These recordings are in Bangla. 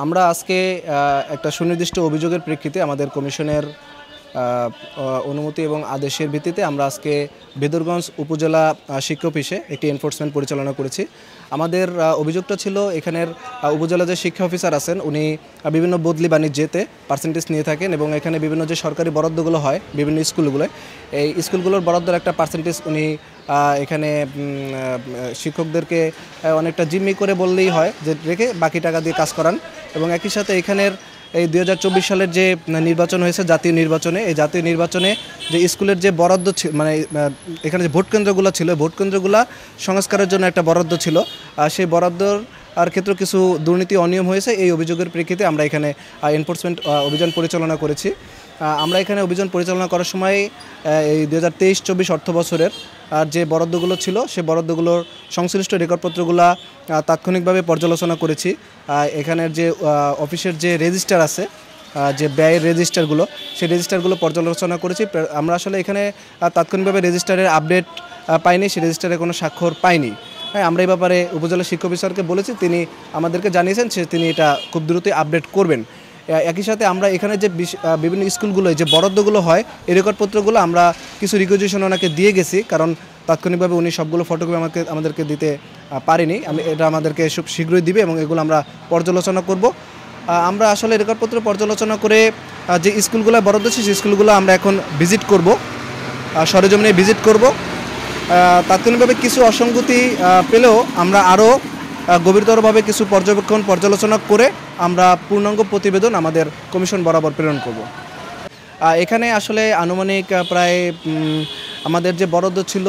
আমরা আজকে একটা সুনির্দিষ্ট অভিযোগের প্রেক্ষিতে আমাদের কমিশনের অনুমতি এবং আদেশের ভিত্তিতে আমরা আজকে বেদরগঞ্জ উপজেলা শিক্ষা অফিসে একটি এনফোর্সমেন্ট পরিচালনা করেছি। আমাদের অভিযোগটা ছিল এখানের উপজেলা যে শিক্ষা অফিসার আছেন উনি বিভিন্ন বদলি বাণিজ্যেতে পার্সেন্টেজ নিয়ে থাকেন এবং এখানে বিভিন্ন যে সরকারি বরাদ্দগুলো হয় বিভিন্ন স্কুলগুলোয় এই স্কুলগুলোর বরাদ্দের একটা পার্সেন্টেজ উনি এখানে শিক্ষকদেরকে অনেকটা জিম্মি করে বললেই হয় যে রেখে বাকি টাকা দিয়ে কাজ করান। এবং একই সাথে এখানের এই 2024 সালের যে নির্বাচন হয়েছে জাতীয় নির্বাচনে, এই জাতীয় নির্বাচনে যে স্কুলের যে বরাদ্দ মানে এখানে যে ভোট কেন্দ্রগুলো ছিল ভোট কেন্দ্রগুলো সংস্কারের জন্য একটা বরাদ্দ ছিল, সেই বরাদ্দর আর ক্ষেত্রে কিছু দুর্নীতি অনিয়ম হয়েছে। এই অভিযোগের প্রেক্ষিতে আমরা এখানে এনফোর্সমেন্ট অভিযান পরিচালনা করেছি। আমরা এখানে অভিযান পরিচালনা করার সময় এই 2023-24 অর্থ বছরের যে বরাদ্দগুলো ছিল সেই বরাদ্দগুলোর সংশ্লিষ্ট রেকর্ডপত্রগুলো তাৎক্ষণিকভাবে পর্যালোচনা করেছি। এখানের যে অফিসের যে রেজিস্টার আছে যে ব্যয়ের রেজিস্টারগুলো সেই রেজিস্টারগুলো পর্যালোচনা করেছি। আমরা আসলে এখানে তাৎক্ষণিকভাবে রেজিস্টারের আপডেট পাইনি, সেই রেজিস্টারে কোনো স্বাক্ষর পাইনি। হ্যাঁ, আমরা এই ব্যাপারে উপজেলা শিক্ষা অফিসারকে বলেছি, তিনি আমাদেরকে জানিয়েছেন তিনি এটা খুব দ্রুতই আপডেট করবেন। একই সাথে আমরা এখানে যে বিভিন্ন স্কুলগুলোয় যে বরাদ্দগুলো হয় এই রেকর্ডপত্রগুলো আমরা কিছু রিকুইজিশন ওনাকে দিয়ে গেছি, কারণ তাৎক্ষণিকভাবে উনি সবগুলো ফটোকপি আমাদেরকে দিতে পারেনি। এটা আমাদেরকে খুব শীঘ্রই দিবে এবং এগুলো আমরা পর্যালোচনা করব। আমরা আসলে রেকর্ডপত্র পর্যালোচনা করে যে স্কুলগুলো বরাদ্দ আছে সেই স্কুলগুলো আমরা এখন ভিজিট করব, সরেজমিনে ভিজিট করব। তাৎক্ষণিকভাবে কিছু অসঙ্গতি পেলেও আমরা আরও গভীরতরভাবে কিছু পর্যালোচনা করে আমরা পূর্ণাঙ্গ প্রতিবেদন আমাদের কমিশন বরাবর প্রেরণ করব। এখানে আসলে আনুমানিক প্রায় আমাদের যে বরাদ্দ ছিল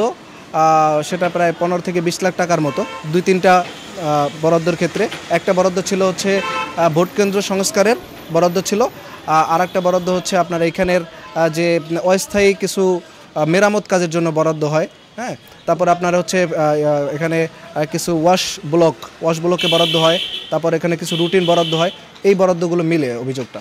সেটা প্রায় 15 থেকে 20 লাখ টাকার মতো, 2-3টা বরাদ্দের ক্ষেত্রে। একটা বরাদ্দ ছিল হচ্ছে ভোট কেন্দ্র সংস্কারের বরাদ্দ ছিল, আর একটা বরাদ্দ হচ্ছে আপনার এখানের যে অস্থায়ী কিছু মেরামত কাজের জন্য বরাদ্দ হয়। হ্যাঁ, তারপর আপনার হচ্ছে এখানে কিছু ওয়াশ ব্লকে বরাদ্দ হয়, তারপর এখানে কিছু রুটিন বরাদ্দ হয়। এই বরাদ্দগুলো মিলে অভিযোগটা।